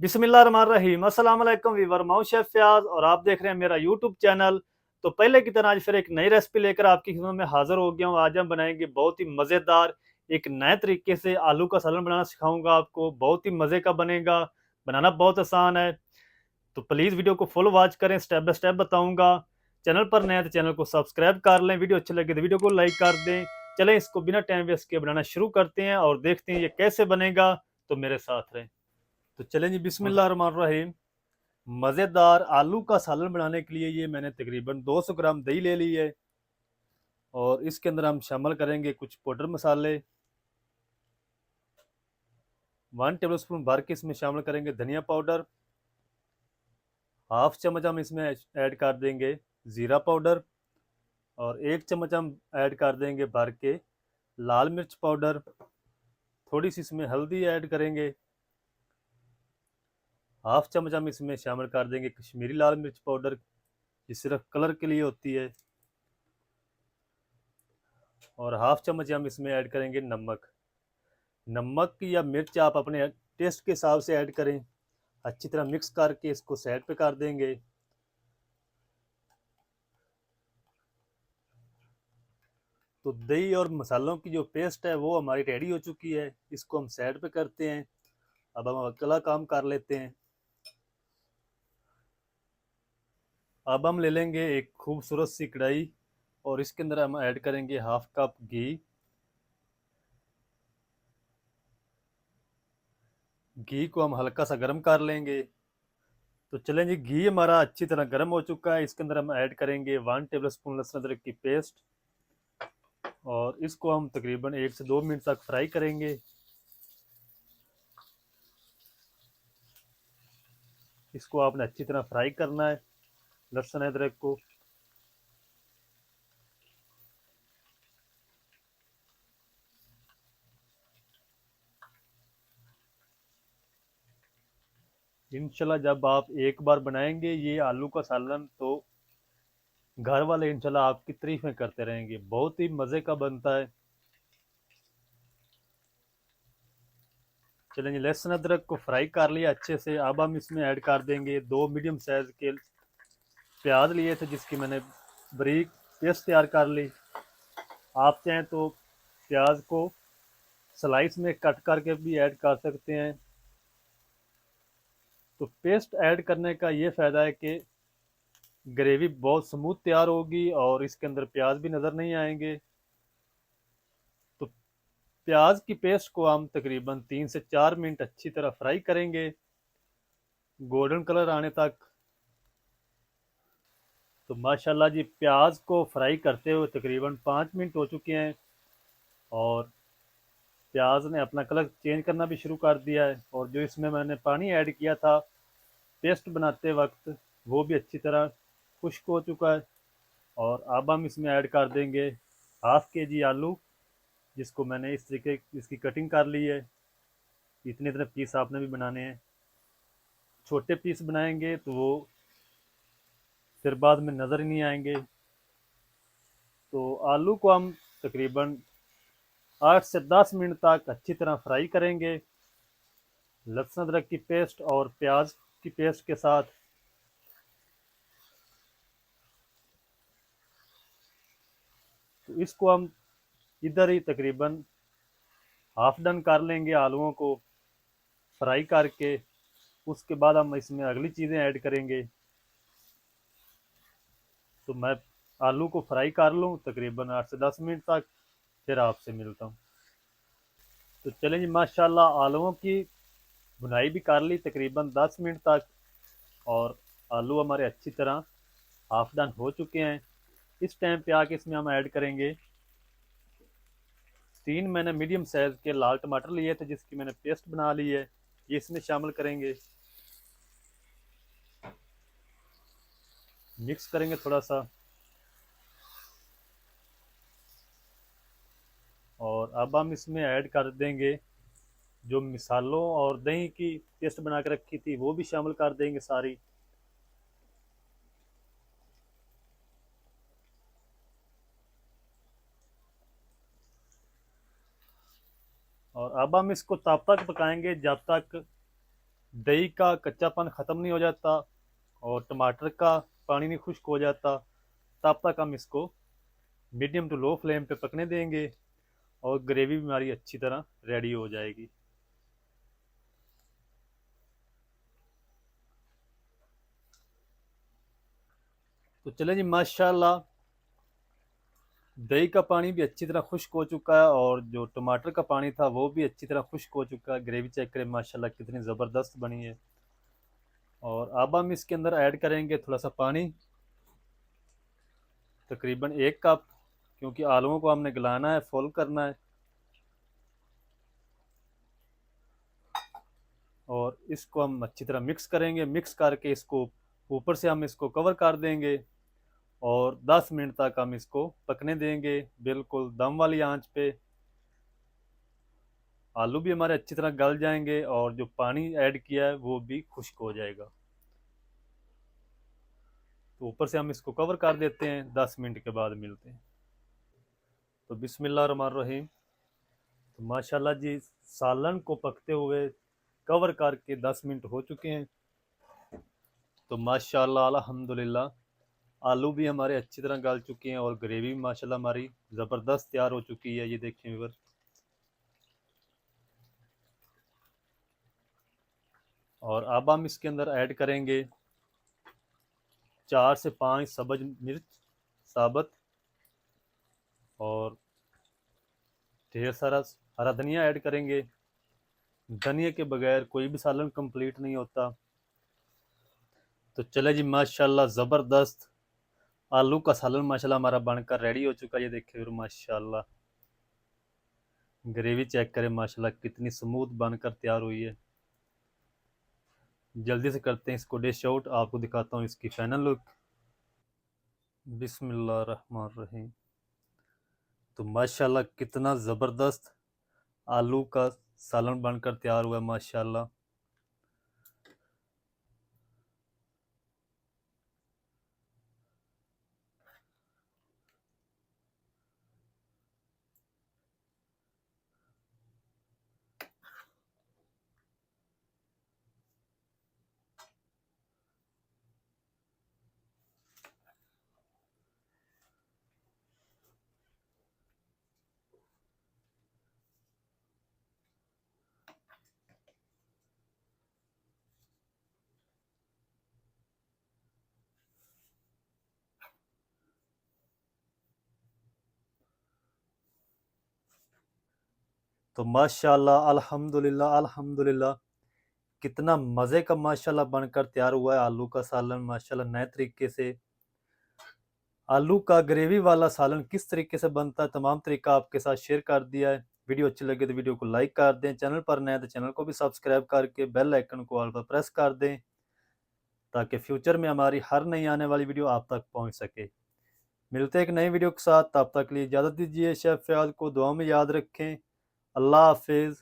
बिस्मिल्लाहिर्रहमानिर्रहीम। अस्सलाम वालेकुम वीवर, मैं हूं शेफ फयाज और आप देख रहे हैं मेरा यूट्यूब चैनल। तो पहले की तरह आज फिर एक नई रेसिपी लेकर आपकी खिदमत में हाजिर हो गया हूं। आज हम बनाएंगे बहुत ही मज़ेदार एक नए तरीके से आलू का सालन बनाना सिखाऊंगा आपको। बहुत ही मज़े का बनेगा, बनाना बहुत आसान है। तो प्लीज़ वीडियो को फुल वॉच करें, स्टेप बाय स्टेप बताऊँगा। चैनल पर नए हैं तो चैनल को सब्सक्राइब कर लें, वीडियो अच्छी लगे तो वीडियो को लाइक कर दें। चलें इसको बिना टाइम वेस्ट किए बनाना शुरू करते हैं और देखते हैं ये कैसे बनेगा। तो मेरे साथ रहें। तो चलें जी, बिस्मिल्लाहिर्रहमानिर्रहीम। मज़ेदार आलू का सालन बनाने के लिए ये मैंने तकरीबन 200 ग्राम दही ले ली है और इसके अंदर हम शामिल करेंगे कुछ पाउडर मसाले। 1 टेबल स्पून भर के इसमें शामिल करेंगे धनिया पाउडर। हाफ चम्मच हम इसमें ऐड कर देंगे ज़ीरा पाउडर और 1 चम्मच हम ऐड कर देंगे भर के लाल मिर्च पाउडर। थोड़ी सी इसमें हल्दी ऐड करेंगे। हाफ चम्मच हम इसमें शामिल कर देंगे कश्मीरी लाल मिर्च पाउडर, ये सिर्फ कलर के लिए होती है। और हाफ चम्मच हम इसमें ऐड करेंगे नमक। नमक या मिर्च आप अपने टेस्ट के हिसाब से ऐड करें। अच्छी तरह मिक्स करके इसको साइड पे कर देंगे। तो दही और मसालों की जो पेस्ट है वो हमारी रेडी हो चुकी है, इसको हम साइड पे करते हैं। अब हम अगला काम कर लेते हैं। अब हम ले लेंगे एक खूबसूरत सी कढ़ाई और इसके अंदर हम ऐड करेंगे हाफ कप घी। घी को हम हल्का सा गर्म कर लेंगे। तो चलें जी, घी हमारा अच्छी तरह गर्म हो चुका है। इसके अंदर हम ऐड करेंगे 1 टेबल स्पून लहसुन अदरक की पेस्ट और इसको हम तकरीबन 1 से 2 मिनट तक फ्राई करेंगे। इसको आपने अच्छी तरह फ्राई करना है, लहसुन अदरक को। इंशाल्लाह जब आप एक बार बनाएंगे ये आलू का सालन तो घर वाले इंशाल्लाह आपकी तारीफें करते रहेंगे, बहुत ही मज़े का बनता है। चलेंगे, लहसुन अदरक को फ्राई कर लिया अच्छे से। अब हम इसमें ऐड कर देंगे 2 मीडियम साइज के प्याज लिए थे जिसकी मैंने बारीक पेस्ट तैयार कर ली। आप चाहें तो प्याज को स्लाइस में कट करके भी ऐड कर सकते हैं। तो पेस्ट ऐड करने का ये फ़ायदा है कि ग्रेवी बहुत स्मूथ तैयार होगी और इसके अंदर प्याज भी नज़र नहीं आएंगे। तो प्याज की पेस्ट को हम तकरीबन 3 से 4 मिनट अच्छी तरह फ्राई करेंगे, गोल्डन कलर आने तक। तो माशाल्लाह जी, प्याज को फ्राई करते हुए तकरीबन 5 मिनट हो चुके हैं और प्याज ने अपना कलर चेंज करना भी शुरू कर दिया है। और जो इसमें मैंने पानी ऐड किया था पेस्ट बनाते वक्त वो भी अच्छी तरह खुश्क हो चुका है। और अब हम इसमें ऐड कर देंगे ½ kg आलू, जिसको मैंने इस तरीके इसकी कटिंग कर ली है। इतने इतने पीस आपने भी बनाने हैं। छोटे पीस बनाएंगे तो वो फिर बाद में नज़र ही नहीं आएंगे। तो आलू को हम तकरीबन 8 से 10 मिनट तक अच्छी तरह फ्राई करेंगे, लहसुन अदरक की पेस्ट और प्याज की पेस्ट के साथ। तो इसको हम इधर ही तकरीबन हाफ डन कर लेंगे आलूओं को फ्राई करके। उसके बाद हम इसमें अगली चीज़ें ऐड करेंगे। तो मैं आलू को फ्राई कर लूँ तकरीबन 8 से 10 मिनट तक, फिर आपसे मिलता हूँ। तो चलें जी, माशाल्लाह आलूओं की भुनाई भी कर ली तकरीबन 10 मिनट तक और आलू हमारे अच्छी तरह हाफ डन हो चुके हैं। इस टाइम पे आके इसमें हम ऐड करेंगे 3 मैंने मीडियम साइज़ के लाल टमाटर लिए थे जिसकी मैंने पेस्ट बना ली है, ये इसमें शामिल करेंगे। मिक्स करेंगे थोड़ा सा और अब हम इसमें ऐड कर देंगे जो मिसालों और दही की पेस्ट बना के रखी थी वो भी शामिल कर देंगे सारी। और अब हम इसको तब तक पकाएंगे जब तक दही का कच्चापन ख़त्म नहीं हो जाता और टमाटर का पानी नहीं खुश्क हो जाता, तब तक हम इसको मीडियम टू लो फ्लेम पे पकने देंगे और ग्रेवी भी हमारी अच्छी तरह रेडी हो जाएगी। तो चले जी, माशाल्लाह दही का पानी भी अच्छी तरह खुश्क हो चुका है और जो टमाटर का पानी था वो भी अच्छी तरह खुश्क हो चुका है। ग्रेवी चेक करें माशाल्लाह कितनी ज़बरदस्त बनी है। और अब हम इसके अंदर ऐड करेंगे थोड़ा सा पानी, तकरीबन 1 कप, क्योंकि आलूओं को हमने गलाना है, फुल करना है। और इसको हम अच्छी तरह मिक्स करेंगे। मिक्स करके इसको ऊपर से हम इसको कवर कर देंगे और 10 मिनट तक हम इसको पकने देंगे, बिल्कुल दम वाली आंच पे। आलू भी हमारे अच्छी तरह गल जाएंगे और जो पानी ऐड किया है वो भी खुश्क हो जाएगा। तो ऊपर से हम इसको कवर कर देते हैं, 10 मिनट के बाद मिलते हैं। तो बिस्मिल्लाह रहमान रहीम। तो माशाल्लाह जी, सालन को पकते हुए कवर करके 10 मिनट हो चुके हैं। तो माशाल्लाह अल्हम्दुलिल्लाह आलू भी हमारे अच्छी तरह गल चुके हैं और ग्रेवी भी माशाल्लाह हमारी ज़बरदस्त तैयार हो चुकी है। ये देखें व्यूअर। और अब हम इसके अंदर ऐड करेंगे 4 से 5 सब्ज मिर्च साबुत और ढेर सारा हरा धनिया ऐड करेंगे। धनिया के बगैर कोई भी सालन कंप्लीट नहीं होता। तो चले जी, माशाल्लाह ज़बरदस्त आलू का सालन माशाल्लाह हमारा बनकर रेडी हो चुका है। ये देखिए फिर माशाल्लाह ग्रेवी चेक करें माशाल्लाह कितनी स्मूथ बनकर तैयार हुई है। जल्दी से करते हैं इसको डिश आउट, आपको दिखाता हूँ इसकी फाइनल लुक। बिस्मिल्लाह रहमान रहीम। तो माशाल्लाह कितना ज़बरदस्त आलू का सालन बनकर तैयार हुआ है माशाल्लाह। तो माशाल्लाह अल्हम्दुलिल्लाह अल्हम्दुलिल्लाह कितना मज़े का माशाल्लाह बनकर तैयार हुआ है आलू का सालन। माशाल्लाह नए तरीके से आलू का ग्रेवी वाला सालन किस तरीके से बनता है, तमाम तरीका आपके साथ शेयर कर दिया है। वीडियो अच्छी लगे तो वीडियो को लाइक कर दें, चैनल पर नए तो चैनल को भी सब्सक्राइब करके बेल आइकन को ऑल पर प्रेस कर दें, ताकि फ्यूचर में हमारी हर नई आने वाली वीडियो आप तक पहुंच सके। मिलते हैं एक नई वीडियो के साथ, तब तक के लिए इजाज़त दीजिए। शेफ फयाद को दुआ में याद रखें। अल्लाह हाफिज़।